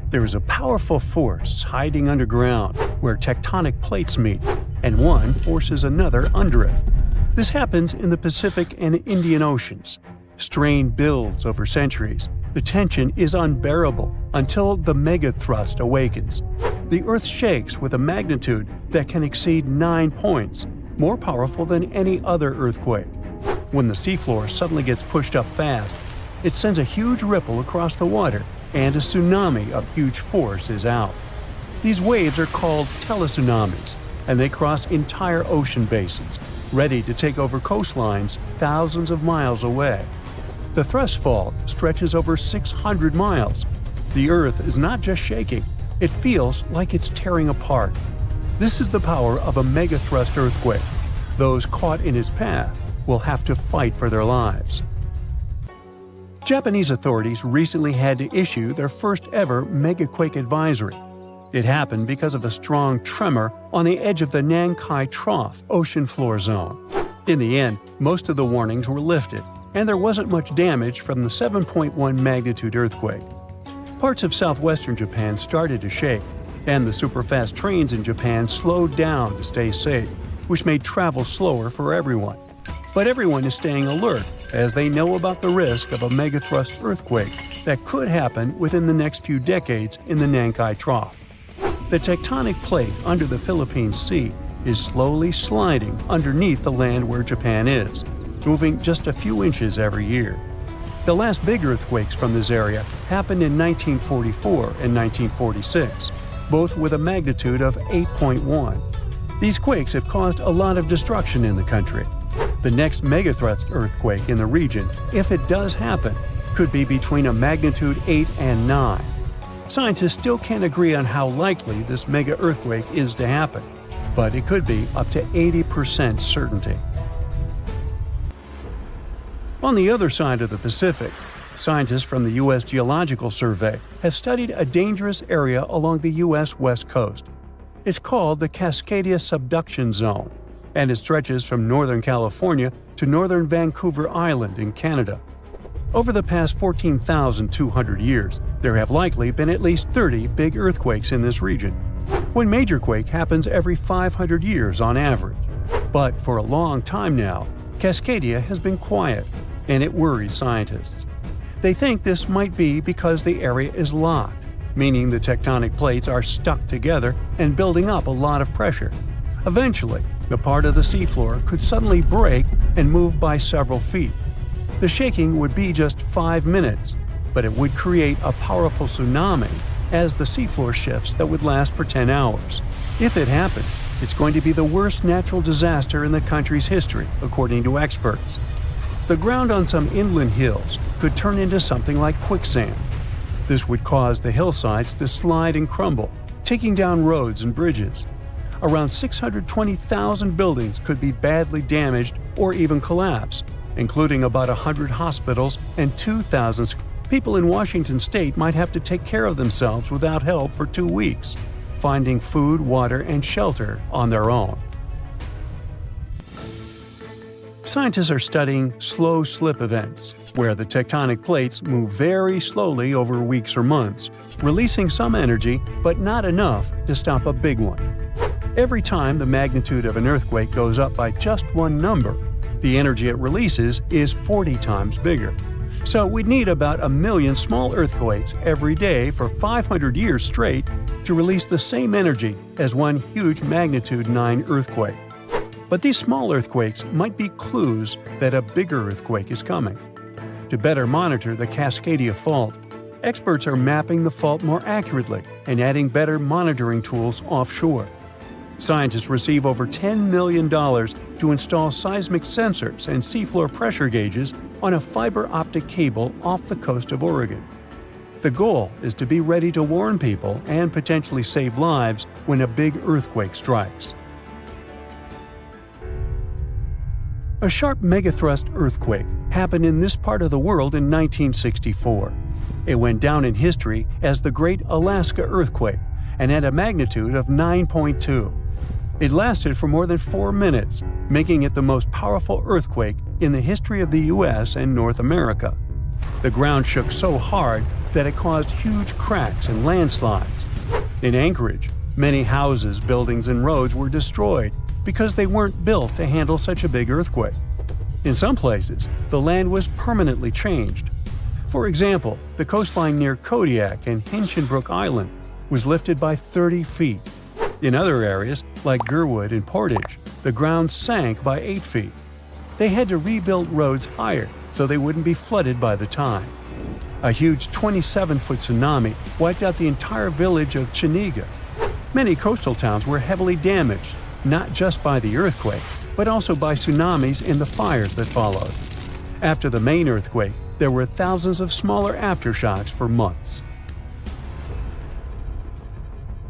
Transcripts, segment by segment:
There is a powerful force hiding underground where tectonic plates meet, and one forces another under it. This happens in the Pacific and Indian Oceans. Strain builds over centuries. The tension is unbearable until the megathrust awakens. The Earth shakes with a magnitude that can exceed 9 points, more powerful than any other earthquake. When the seafloor suddenly gets pushed up fast, it sends a huge ripple across the water, and a tsunami of huge force is out. These waves are called teletsunamis, and they cross entire ocean basins, ready to take over coastlines thousands of miles away. The thrust fault stretches over 600 miles. The Earth is not just shaking, it feels like it's tearing apart. This is the power of a megathrust earthquake. Those caught in its path will have to fight for their lives. Japanese authorities recently had to issue their first ever megaquake advisory. It happened because of a strong tremor on the edge of the Nankai trough ocean floor zone. In the end, most of the warnings were lifted, and there wasn't much damage from the 7.1 magnitude earthquake. Parts of southwestern Japan started to shake, and the superfast trains in Japan slowed down to stay safe, which made travel slower for everyone. But everyone is staying alert as they know about the risk of a megathrust earthquake that could happen within the next few decades in the Nankai Trough. The tectonic plate under the Philippine Sea is slowly sliding underneath the land where Japan is, moving just a few inches every year. The last big earthquakes from this area happened in 1944 and 1946, both with a magnitude of 8.1. These quakes have caused a lot of destruction in the country. The next megathrust earthquake in the region, if it does happen, could be between a magnitude 8 and 9. Scientists still can't agree on how likely this mega earthquake is to happen, but it could be up to 80% certainty. On the other side of the Pacific, scientists from the U.S. Geological Survey have studied a dangerous area along the U.S. West Coast. It's called the Cascadia subduction zone, and it stretches from northern California to northern Vancouver Island in Canada. Over the past 14,200 years, there have likely been at least 30 big earthquakes in this region. One major quake happens every 500 years on average. But for a long time now, Cascadia has been quiet, and it worries scientists. They think this might be because the area is locked, meaning the tectonic plates are stuck together and building up a lot of pressure. Eventually, the part of the seafloor could suddenly break and move by several feet. The shaking would be just 5 minutes, but it would create a powerful tsunami as the seafloor shifts that would last for 10 hours. If it happens, it's going to be the worst natural disaster in the country's history, according to experts. The ground on some inland hills could turn into something like quicksand. This would cause the hillsides to slide and crumble, taking down roads and bridges. Around 620,000 buildings could be badly damaged or even collapse, including about 100 hospitals and 2,000 people in Washington state might have to take care of themselves without help for 2 weeks, finding food, water, and shelter on their own. Scientists are studying slow slip events, where the tectonic plates move very slowly over weeks or months, releasing some energy but not enough to stop a big one. Every time the magnitude of an earthquake goes up by just one number, the energy it releases is 40 times bigger. So we'd need about 1 million small earthquakes every day for 500 years straight to release the same energy as one huge magnitude 9 earthquake. But these small earthquakes might be clues that a bigger earthquake is coming. To better monitor the Cascadia fault, experts are mapping the fault more accurately and adding better monitoring tools offshore. Scientists receive over $10 million to install seismic sensors and seafloor pressure gauges on a fiber optic cable off the coast of Oregon. The goal is to be ready to warn people and potentially save lives when a big earthquake strikes. A sharp megathrust earthquake happened in this part of the world in 1964. It went down in history as the Great Alaska Earthquake and had a magnitude of 9.2. It lasted for more than 4 minutes, making it the most powerful earthquake in the history of the U.S. and North America. The ground shook so hard that it caused huge cracks and landslides. In Anchorage, many houses, buildings, and roads were destroyed because they weren't built to handle such a big earthquake. In some places, the land was permanently changed. For example, the coastline near Kodiak and Hinchinbrook Island was lifted by 30 feet. In other areas, like Gerwood and Portage, the ground sank by 8 feet. They had to rebuild roads higher so they wouldn't be flooded by the time. A huge 27-foot tsunami wiped out the entire village of Chiniga. Many coastal towns were heavily damaged, not just by the earthquake, but also by tsunamis and the fires that followed. After the main earthquake, there were thousands of smaller aftershocks for months.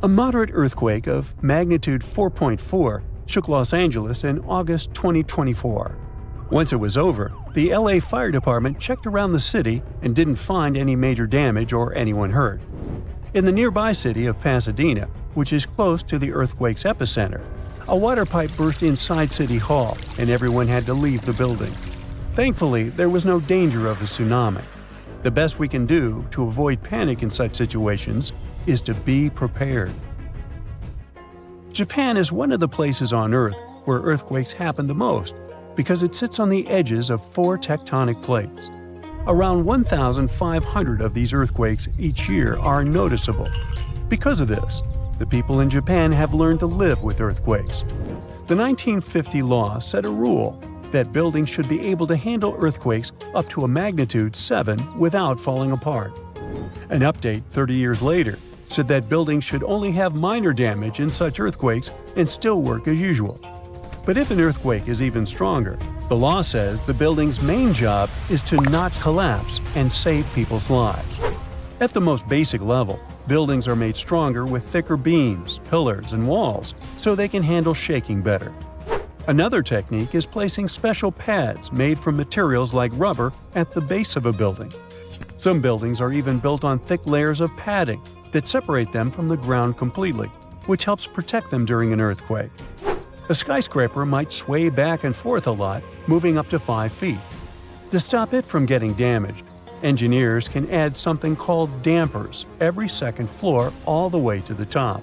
A moderate earthquake of magnitude 4.4 shook Los Angeles in August 2024. Once it was over, the LA Fire Department checked around the city and didn't find any major damage or anyone hurt. In the nearby city of Pasadena, which is close to the earthquake's epicenter, a water pipe burst inside City Hall and everyone had to leave the building. Thankfully, there was no danger of a tsunami. The best we can do to avoid panic in such situations is to be prepared. Japan is one of the places on Earth where earthquakes happen the most because it sits on the edges of 4 tectonic plates. Around 1,500 of these earthquakes each year are noticeable. Because of this, the people in Japan have learned to live with earthquakes. The 1950 law set a rule that buildings should be able to handle earthquakes up to a magnitude 7 without falling apart. An update 30 years later said that buildings should only have minor damage in such earthquakes and still work as usual. But if an earthquake is even stronger, the law says the building's main job is to not collapse and save people's lives. At the most basic level, buildings are made stronger with thicker beams, pillars, and walls so they can handle shaking better. Another technique is placing special pads made from materials like rubber at the base of a building. Some buildings are even built on thick layers of padding that separate them from the ground completely, which helps protect them during an earthquake. A skyscraper might sway back and forth a lot, moving up to 5 feet. To stop it from getting damaged, engineers can add something called dampers every second floor all the way to the top.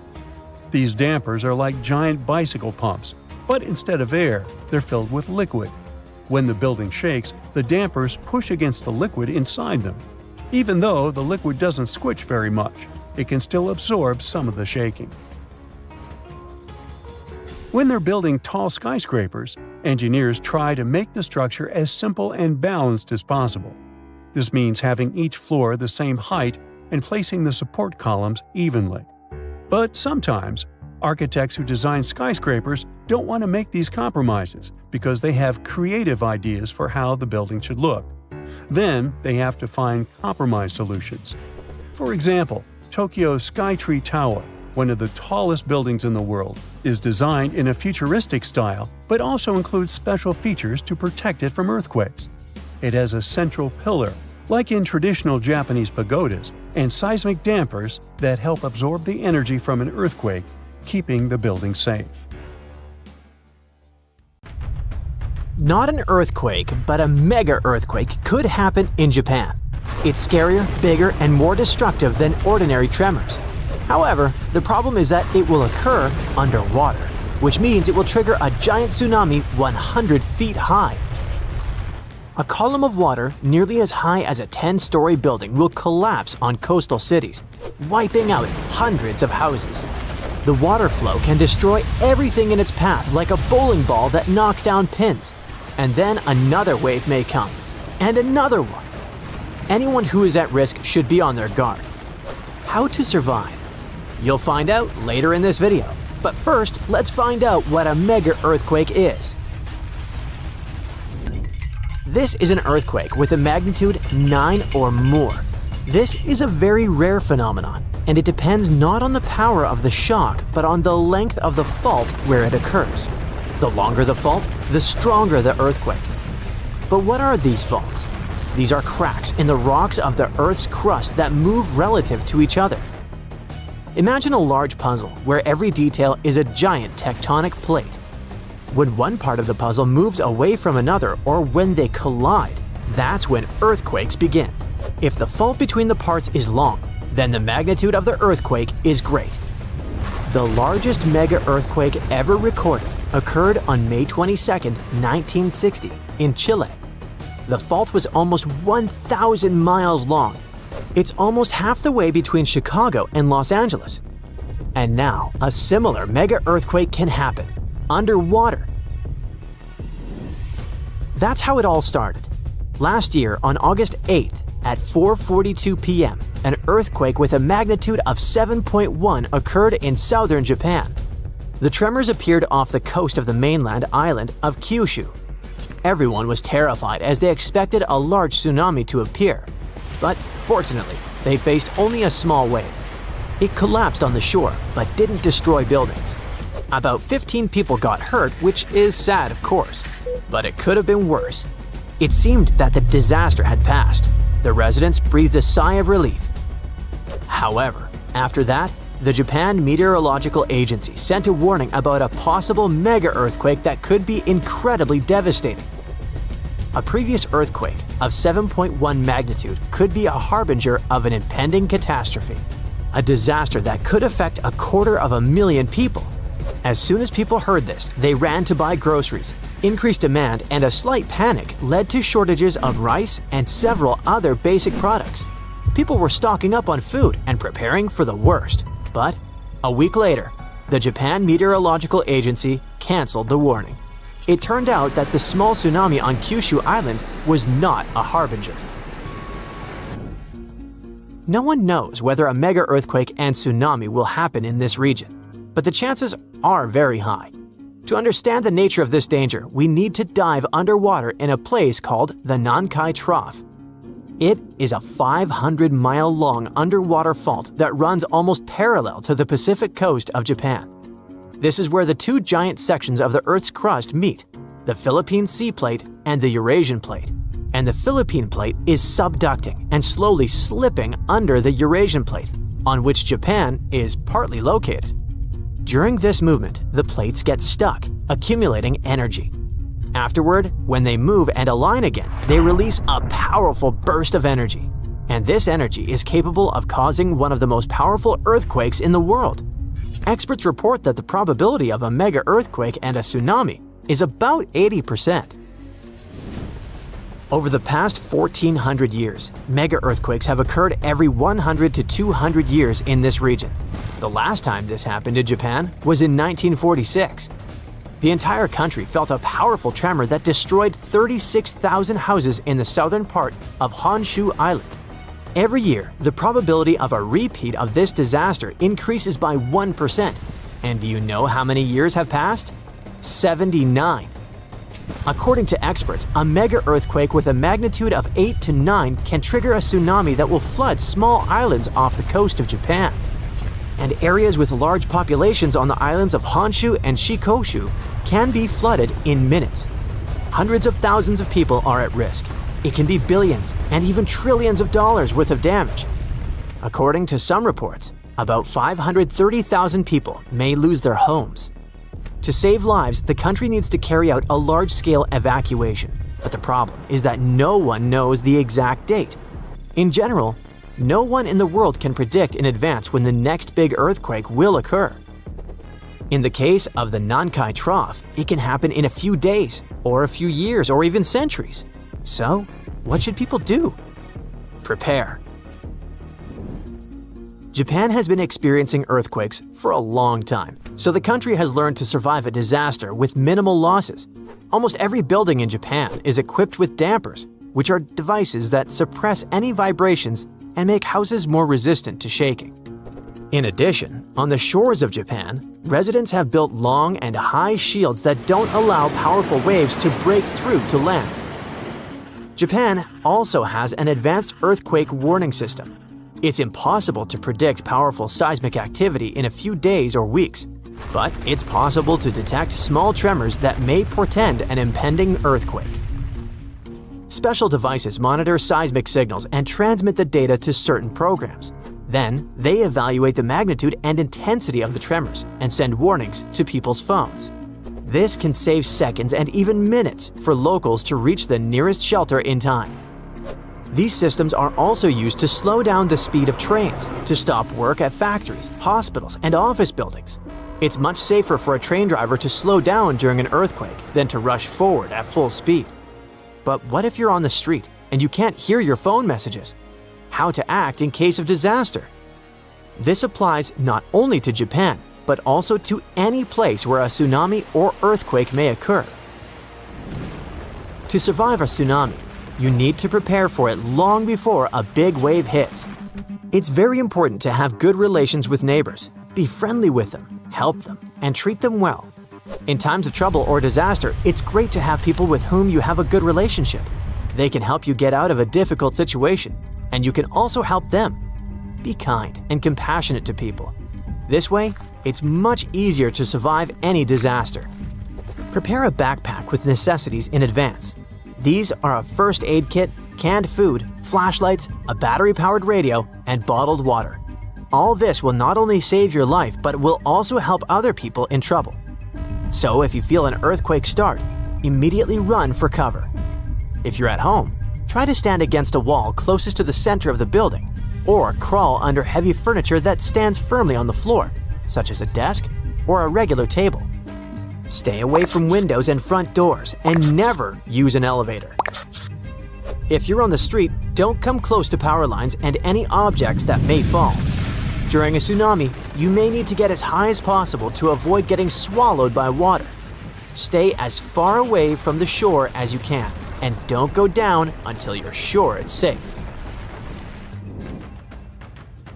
These dampers are like giant bicycle pumps, but instead of air, they're filled with liquid. When the building shakes, the dampers push against the liquid inside them. Even though the liquid doesn't squish very much, it can still absorb some of the shaking. When they're building tall skyscrapers, engineers try to make the structure as simple and balanced as possible. This means having each floor the same height and placing the support columns evenly. But sometimes, architects who design skyscrapers don't want to make these compromises because they have creative ideas for how the building should look. Then they have to find compromise solutions. For example, Tokyo's Skytree Tower, one of the tallest buildings in the world, is designed in a futuristic style but also includes special features to protect it from earthquakes. It has a central pillar, like in traditional Japanese pagodas, and seismic dampers that help absorb the energy from an earthquake, keeping the building safe. Not an earthquake, but a mega earthquake could happen in Japan. It's scarier, bigger, and more destructive than ordinary tremors. However, the problem is that it will occur underwater, which means it will trigger a giant tsunami 100 feet high. A column of water nearly as high as a 10-story building will collapse on coastal cities, wiping out hundreds of houses. The water flow can destroy everything in its path like a bowling ball that knocks down pins. And then another wave may come, and another one. Anyone who is at risk should be on their guard. How to survive? You'll find out later in this video. But first, let's find out what a mega earthquake is. This is an earthquake with a magnitude 9 or more. This is a very rare phenomenon, and it depends not on the power of the shock, but on the length of the fault where it occurs. The longer the fault, the stronger the earthquake. But what are these faults? These are cracks in the rocks of the Earth's crust that move relative to each other. Imagine a large puzzle where every detail is a giant tectonic plate. When one part of the puzzle moves away from another or when they collide, That's when earthquakes begin. If the fault between the parts is long, then the magnitude of the earthquake is great. The largest mega-earthquake ever recorded occurred on May 22, 1960, in Chile. The fault was almost 1,000 miles long. It's almost half the way between Chicago and Los Angeles. And now, a similar mega-earthquake can happen, underwater. That's how it all started. Last year, on August 8th, at 4:42 p.m., an earthquake with a magnitude of 7.1 occurred in southern Japan. The tremors appeared off the coast of the mainland island of Kyushu. Everyone was terrified as they expected a large tsunami to appear. But fortunately, they faced only a small wave. It collapsed on the shore, but didn't destroy buildings. About 15 people got hurt, which is sad, of course. But it could have been worse. It seemed that the disaster had passed. The residents breathed a sigh of relief. However, after that, the Japan Meteorological Agency sent a warning about a possible mega-earthquake that could be incredibly devastating. A previous earthquake of 7.1 magnitude could be a harbinger of an impending catastrophe, a disaster that could affect 250,000 people. As soon as people heard this, they ran to buy groceries. Increased demand and a slight panic led to shortages of rice and several other basic products. People were stocking up on food and preparing for the worst. But a week later, the Japan Meteorological Agency canceled the warning. It turned out that the small tsunami on Kyushu Island was not a harbinger. No one knows whether a mega-earthquake and tsunami will happen in this region, but the chances are very high. To understand the nature of this danger, we need to dive underwater in a place called the Nankai Trough. It is a 500-mile-long underwater fault that runs almost parallel to the Pacific coast of Japan. This is where the two giant sections of the Earth's crust meet, the Philippine Sea Plate and the Eurasian Plate. And the Philippine Plate is subducting and slowly slipping under the Eurasian Plate, on which Japan is partly located. During this movement, the plates get stuck, accumulating energy. Afterward, when they move and align again, they release a powerful burst of energy. And this energy is capable of causing one of the most powerful earthquakes in the world. Experts report that the probability of a mega-earthquake and a tsunami is about 80%. Over the past 1,400 years, mega-earthquakes have occurred every 100 to 200 years in this region. The last time this happened in Japan was in 1946. The entire country felt a powerful tremor that destroyed 36,000 houses in the southern part of Honshu Island. Every year, the probability of a repeat of this disaster increases by 1%. And do you know how many years have passed? 79. According to experts, a mega-earthquake with a magnitude of 8 to 9 can trigger a tsunami that will flood small islands off the coast of Japan. And areas with large populations on the islands of Honshu and Shikoku can be flooded in minutes. Hundreds of thousands of people are at risk. It can be billions and even trillions of dollars worth of damage. According to some reports, about 530,000 people may lose their homes. To save lives, the country needs to carry out a large-scale evacuation. But the problem is that no one knows the exact date. In general, no one in the world can predict in advance when the next big earthquake will occur. In the case of the Nankai Trough, it can happen in a few days, or a few years, or even centuries. So, what should people do? Prepare. Japan has been experiencing earthquakes for a long time, so the country has learned to survive a disaster with minimal losses. Almost every building in Japan is equipped with dampers, which are devices that suppress any vibrations and make houses more resistant to shaking. In addition, on the shores of Japan, residents have built long and high shields that don't allow powerful waves to break through to land. Japan also has an advanced earthquake warning system. It's impossible to predict powerful seismic activity in a few days or weeks, but it's possible to detect small tremors that may portend an impending earthquake. Special devices monitor seismic signals and transmit the data to certain programs. Then, they evaluate the magnitude and intensity of the tremors and send warnings to people's phones. This can save seconds and even minutes for locals to reach the nearest shelter in time. These systems are also used to slow down the speed of trains, to stop work at factories, hospitals, and office buildings. It's much safer for a train driver to slow down during an earthquake than to rush forward at full speed. But what if you're on the street and you can't hear your phone messages? How to act in case of disaster? This applies not only to Japan, but also to any place where a tsunami or earthquake may occur. To survive a tsunami, you need to prepare for it long before a big wave hits. It's very important to have good relations with neighbors. Be friendly with them, help them, and treat them well. In times of trouble or disaster, it's great to have people with whom you have a good relationship. They can help you get out of a difficult situation, and you can also help them. Be kind and compassionate to people. This way, it's much easier to survive any disaster. Prepare a backpack with necessities in advance. These are a first aid kit, canned food, flashlights, a battery-powered radio, and bottled water. All this will not only save your life, but will also help other people in trouble. So if you feel an earthquake start, immediately run for cover. If you're at home, try to stand against a wall closest to the center of the building, or crawl under heavy furniture that stands firmly on the floor, such as a desk or a regular table. Stay away from windows and front doors, and never use an elevator. If you're on the street, don't come close to power lines and any objects that may fall. During a tsunami, you may need to get as high as possible to avoid getting swallowed by water. Stay as far away from the shore as you can, and don't go down until you're sure it's safe.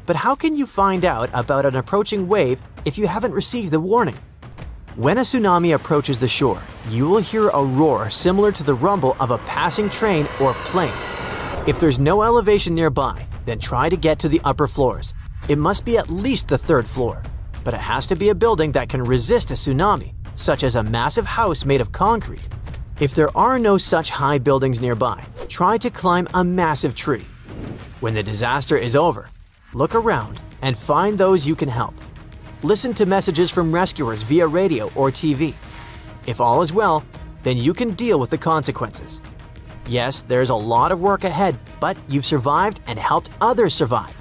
But how can you find out about an approaching wave if you haven't received the warning? When a tsunami approaches the shore, you will hear a roar similar to the rumble of a passing train or plane. If there's no elevation nearby, then try to get to the upper floors. It must be at least the third floor, but it has to be a building that can resist a tsunami, such as a massive house made of concrete. If there are no such high buildings nearby, try to climb a massive tree. When the disaster is over, look around and find those you can help. Listen to messages from rescuers via radio or TV. If all is well, then you can deal with the consequences. Yes, there's a lot of work ahead, but you've survived and helped others survive.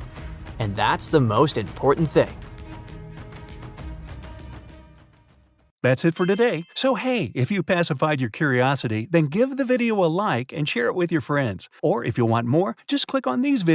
And that's the most important thing. That's it for today. So hey, if you pacified your curiosity, then give the video a like and share it with your friends. Or if you want more, just click on these videos.